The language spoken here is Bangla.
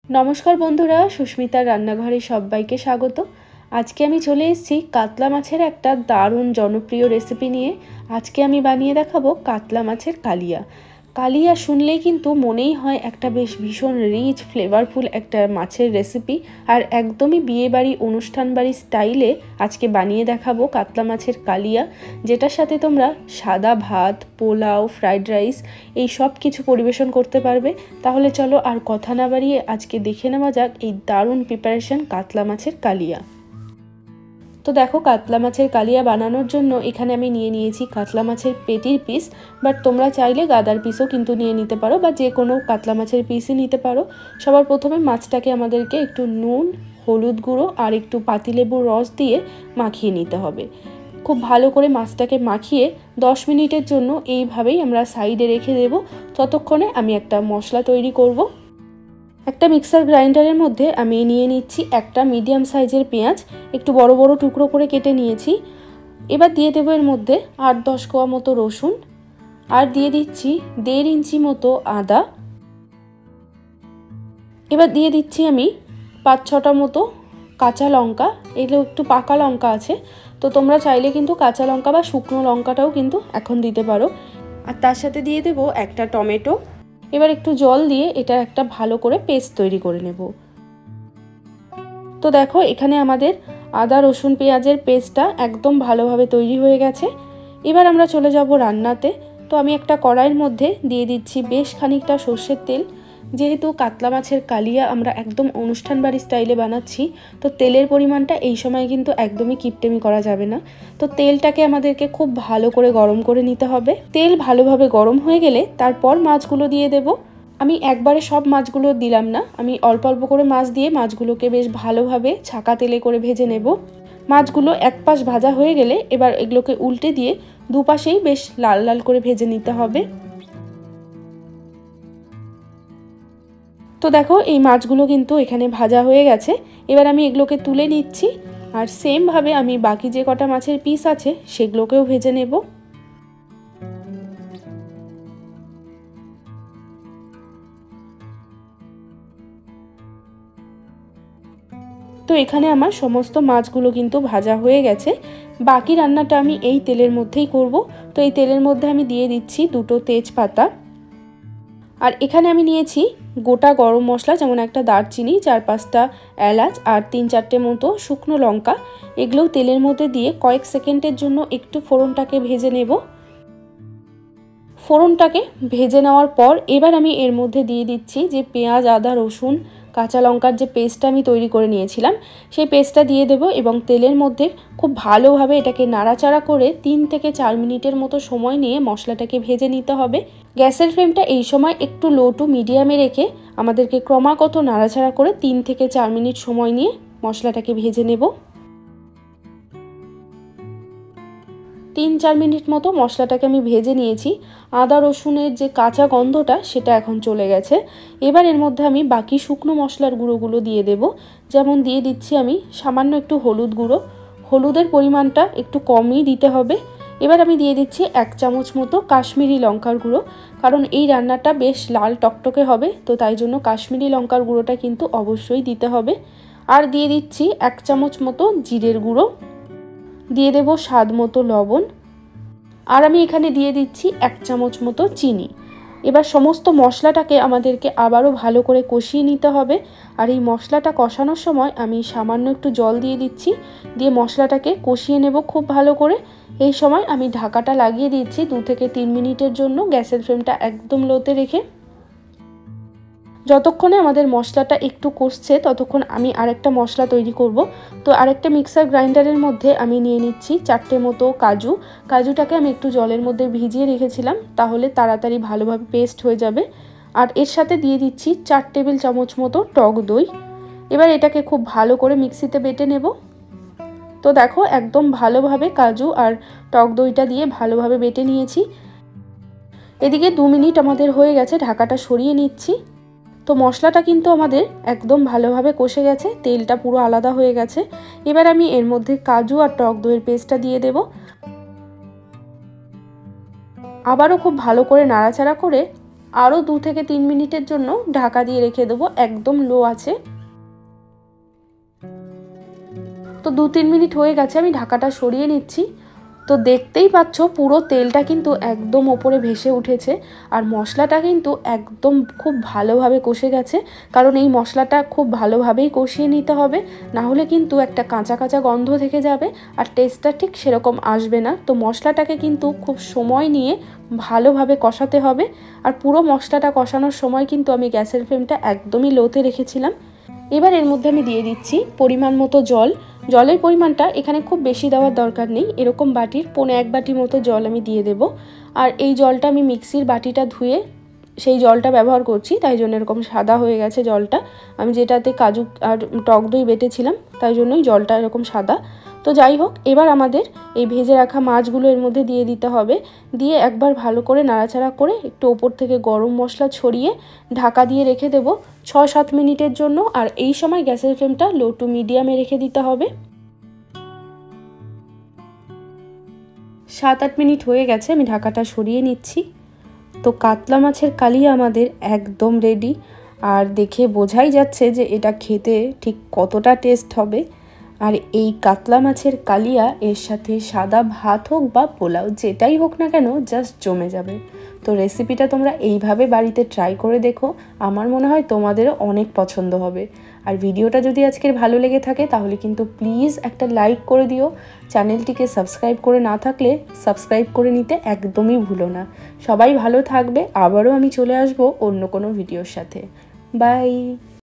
নমস্কার বন্ধুরা, সুস্মিতার রান্নাঘরে সবাইকে স্বাগত। আজকে আমি চলে এসেছি কাতলা মাছের একটা দারুণ জনপ্রিয় রেসিপি নিয়ে। আজকে আমি বানিয়ে দেখাবো কাতলা মাছের কালিয়া। কালিয়া শুনলেই কিন্তু মনেই হয় একটা বেশ ভীষণ রিচ ফ্লেভারফুল একটা মাছের রেসিপি, আর একদমই বিয়েবাড়ি অনুষ্ঠান বাড়ি স্টাইলে আজকে বানিয়ে দেখাবো কাতলা মাছের কালিয়া, যেটার সাথে তোমরা সাদা ভাত, পোলাও, ফ্রাইড রাইস এই সব কিছু পরিবেশন করতে পারবে। তাহলে চলো আর কথা না বাড়িয়ে আজকে দেখে নেওয়া যাক এই দারুণ প্রিপারেশন কাতলা মাছের কালিয়া। তো দেখো, কাতলা মাছের কালিয়া বানানোর জন্য এখানে আমি নিয়ে নিয়েছি কাতলা মাছের পেটির পিস, বাট তোমরা চাইলে গাদার পিসও কিন্তু নিয়ে নিতে পারো বা যে কোনো কাতলা মাছের পিসই নিতে পারো। সবার প্রথমে মাছটাকে আমাদেরকে একটু নুন, হলুদ গুঁড়ো আর একটু পাতিলেবুর রস দিয়ে মাখিয়ে নিতে হবে। খুব ভালো করে মাছটাকে মাখিয়ে 10 মিনিটের জন্য এইভাবেই আমরা সাইডে রেখে দেব। ততক্ষণে আমি একটা মশলা তৈরি করব। একটা মিক্সার গ্রাইন্ডারের মধ্যে আমি নিয়ে নিচ্ছি একটা মিডিয়াম সাইজের পেঁয়াজ, একটু বড় বড় টুকরো করে কেটে নিয়েছি। এবার দিয়ে দেবো এর মধ্যে 8-10 কোয়া মতো রসুন, আর দিয়ে দিচ্ছি 1.5 ইঞ্চি মতো আদা। এবার দিয়ে দিচ্ছি আমি 5-6টা মতো কাঁচা লঙ্কা। এগুলো একটু পাকা লঙ্কা আছে, তো তোমরা চাইলে কিন্তু কাঁচা লঙ্কা বা শুকনো লঙ্কাটাও কিন্তু এখন দিতে পারো। আর তার সাথে দিয়ে দেবো একটা টমেটো। এবার একটু জল দিয়ে এটা একটা ভালো করে পেস্ট তৈরি করে নেব। তো দেখো, এখানে আমাদের আদা রসুন পেঁয়াজের পেস্টটা একদম ভালোভাবে তৈরি হয়ে গেছে। এবার আমরা চলে যাব রান্নাতে। তো আমি একটা কড়াইয়ের মধ্যে দিয়ে দিচ্ছি বেশ খানিকটা সর্ষের তেল। যেহেতু কাতলা মাছের কালিয়া আমরা একদম অনুষ্ঠান বাড়ি স্টাইলে বানাচ্ছি, তো তেলের পরিমাণটা এই সময় কিন্তু একদমই কিপটেমি করা যাবে না। তো তেলটাকে আমাদেরকে খুব ভালো করে গরম করে নিতে হবে। তেল ভালোভাবে গরম হয়ে গেলে তারপর মাছগুলো দিয়ে দেব। আমি একবারে সব মাছগুলো দিলাম না, আমি অল্প অল্প করে মাছ দিয়ে মাছগুলোকে বেশ ভালোভাবে ছাকা তেলে করে ভেজে নেব। মাছগুলো এক পাশ ভাজা হয়ে গেলে এবার এগুলোকে উল্টে দিয়ে দুপাশেই বেশ লাল লাল করে ভেজে নিতে হবে। তো দেখো, এই মাছগুলো কিন্তু এখানে ভাজা হয়ে গেছে। এবার আমি এগুলোকে তুলে নিচ্ছি, আর সেমভাবে আমি বাকি যে কটা মাছের পিস আছে সেগুলোকেও ভেজে নেব। তো এখানে আমার সমস্ত মাছগুলো কিন্তু ভাজা হয়ে গেছে। বাকি রান্নাটা আমি এই তেলের মধ্যেই করব। তো এই তেলের মধ্যে আমি দিয়ে দিচ্ছি 2টো তেজপাতা, আর এখানে আমি নিয়েছি গোটা গরম মশলা, যেমন একটা দারচিনি, 4-5টা এলাচ আর 3-4টে মতো শুকনো লঙ্কা। এগুলোও তেলের মধ্যে দিয়ে কয়েক সেকেন্ডের জন্য একটু ফোড়নটাকে ভেজে নেব। ফোড়নটাকে ভেজে নেওয়ার পর এবার আমি এর মধ্যে দিয়ে দিচ্ছি যে পেঁয়াজ, আদা, রসুন, কাঁচা লঙ্কার যে পেস্টটা আমি তৈরি করে নিয়েছিলাম সেই পেস্টটা দিয়ে দেব, এবং তেলের মধ্যে খুব ভালোভাবে এটাকে নাড়াচাড়া করে 3 থেকে 4 মিনিটের মতো সময় নিয়ে মশলাটাকে ভেজে নিতে হবে। গ্যাসের ফ্লেমটা এই সময় একটু লো টু মিডিয়ামে রেখে আমাদেরকে ক্রমাগত নাড়াচাড়া করে 3 থেকে 4 মিনিট সময় নিয়ে মশলাটাকে ভেজে নেব। 3-4 মিনিট মতো মশলাটাকে আমি ভেজে নিয়েছি। আদা রসুনের যে কাঁচা গন্ধটা সেটা এখন চলে গেছে। এবার এর মধ্যে আমি বাকি শুকনো মশলার গুঁড়োগুলো দিয়ে দেব। যেমন দিয়ে দিচ্ছি আমি সামান্য একটু হলুদ গুঁড়ো, হলুদের পরিমাণটা একটু কমই দিতে হবে। এবার আমি দিয়ে দিচ্ছি 1 চামচ মতো কাশ্মীরি লঙ্কার গুঁড়ো, কারণ এই রান্নাটা বেশ লাল টকটকে হবে, তো তাই জন্য কাশ্মীরি লঙ্কার গুঁড়োটা কিন্তু অবশ্যই দিতে হবে। আর দিয়ে দিচ্ছি 1 চামচ মতো জিরের গুঁড়ো, দিয়ে দেব স্বাদ মতো লবণ, আর আমি এখানে দিয়ে দিচ্ছি 1 চামচ মতো চিনি। এবার সমস্ত মশলাটাকে আমাদেরকে আবারও ভালো করে কষিয়ে নিতে হবে। আর এই মশলাটা কষানোর সময় আমি সামান্য একটু জল দিয়ে দিচ্ছি, দিয়ে মশলাটাকে কষিয়ে নেব খুব ভালো করে। এই সময় আমি ঢাকাটা লাগিয়ে দিচ্ছি 2 থেকে 3 মিনিটের জন্য, গ্যাসের ফ্লেমটা একদম লোতে রেখে। যতক্ষণে আমাদের মশলাটা একটু কষছে ততক্ষণ আমি আরেকটা মশলা তৈরি করব। তো আরেকটা মিক্সার গ্রাইন্ডারের মধ্যে আমি নিয়ে নিচ্ছি 4টে মতো কাজু। কাজুটাকে আমি একটু জলের মধ্যে ভিজিয়ে রেখেছিলাম, তাহলে তাড়াতাড়ি ভালোভাবে পেস্ট হয়ে যাবে। আর এর সাথে দিয়ে দিচ্ছি 4 টেবিল চামচ মতো টক দই। এবার এটাকে খুব ভালো করে মিক্সিতে বেটে নেব। তো দেখো, একদম ভালোভাবে কাজু আর টক দইটা দিয়ে ভালোভাবে বেটে নিয়েছি। এদিকে 2 মিনিট আমাদের হয়ে গেছে, ঢাকাটা সরিয়ে নিচ্ছি। তো মশলাটা কিন্তু আমাদের একদম ভালোভাবে কষে গেছে, তেলটা পুরো আলাদা হয়ে গেছে। এবার আমি এর মধ্যে কাজু আর টক দইয়ের পেস্টটা দিয়ে দেব। আবারও খুব ভালো করে নাড়াচাড়া করে আরও 2 থেকে 3 মিনিটের জন্য ঢাকা দিয়ে রেখে দেবো, একদম লো আছে। তো 2-3 মিনিট হয়ে গেছে, আমি ঢাকাটা সরিয়ে নিচ্ছি। তো দেখতেই পাচ্ছ পুরো তেলটা কিন্তু একদম ওপরে ভেসে উঠেছে, আর মশলাটা কিন্তু একদম খুব ভালোভাবে কষে গেছে। কারণ এই মশলাটা খুব ভালোভাবেই কষিয়ে নিতে হবে, না হলে কিন্তু একটা কাঁচা কাঁচা গন্ধ থেকে যাবে আর টেস্টটা ঠিক সেরকম আসবে না। তো মশলাটাকে কিন্তু খুব সময় নিয়ে ভালোভাবে কষাতে হবে। আর পুরো মশলাটা কষানোর সময় কিন্তু আমি গ্যাসের ফ্লেমটা একদমই লোতে রেখেছিলাম। এবার এর মধ্যে আমি দিয়ে দিচ্ছি পরিমাণ মতো জল। জলের পরিমাণটা এখানে খুব বেশি দেওয়ার দরকার নেই, এরকম বাটির 1.25 বাটি মতো জল আমি দিয়ে দেব। আর এই জলটা আমি মিক্সির বাটিটা ধুয়ে সেই জলটা ব্যবহার করছি, তাই জন্য এরকম সাদা হয়ে গেছে জলটা। আমি যেটাতে কাজু আর টক দই বেটেছিলাম তাই জন্যই জলটা এরকম সাদা। তো যাই হোক, এবার আমাদের এই ভেজে রাখা মাছগুলো এর মধ্যে দিয়ে দিতে হবে। দিয়ে একবার ভালো করে নাড়াচাড়া করে একটু ওপর থেকে গরম মশলা ছড়িয়ে ঢাকা দিয়ে রেখে দেবো 6-7 মিনিটের জন্য। আর এই সময় গ্যাসের ফ্লেমটা লো টু মিডিয়ামে রেখে দিতে হবে। 7-8 মিনিট হয়ে গেছে, আমি ঢাকাটা সরিয়ে নিচ্ছি। তো কাতলা মাছের কালিয়া আমাদের একদম রেডি। আর দেখে বোঝাই যাচ্ছে যে এটা খেতে ঠিক কতটা টেস্ট হবে। আর এই কাতলা মাছের কালিয়া এর সাথে সাদা ভাত হোক বা পোলাও যেটাই হোক না কেন জাস্ট জমে যাবে। তো রেসিপিটা তোমরা এইভাবে বাড়িতে ট্রাই করে দেখো, আমার মনে হয় তোমাদেরও অনেক পছন্দ হবে। আর ভিডিওটা যদি আজকের ভালো লেগে থাকে তাহলে কিন্তু প্লিজ একটা লাইক করে দিও। চ্যানেলটিকে সাবস্ক্রাইব করে না থাকলে সাবস্ক্রাইব করে নিতে একদমই ভুলো না। সবাই ভালো থাকবে, আবারও আমি চলে আসবো অন্য কোনো ভিডিওর সাথে। বাই।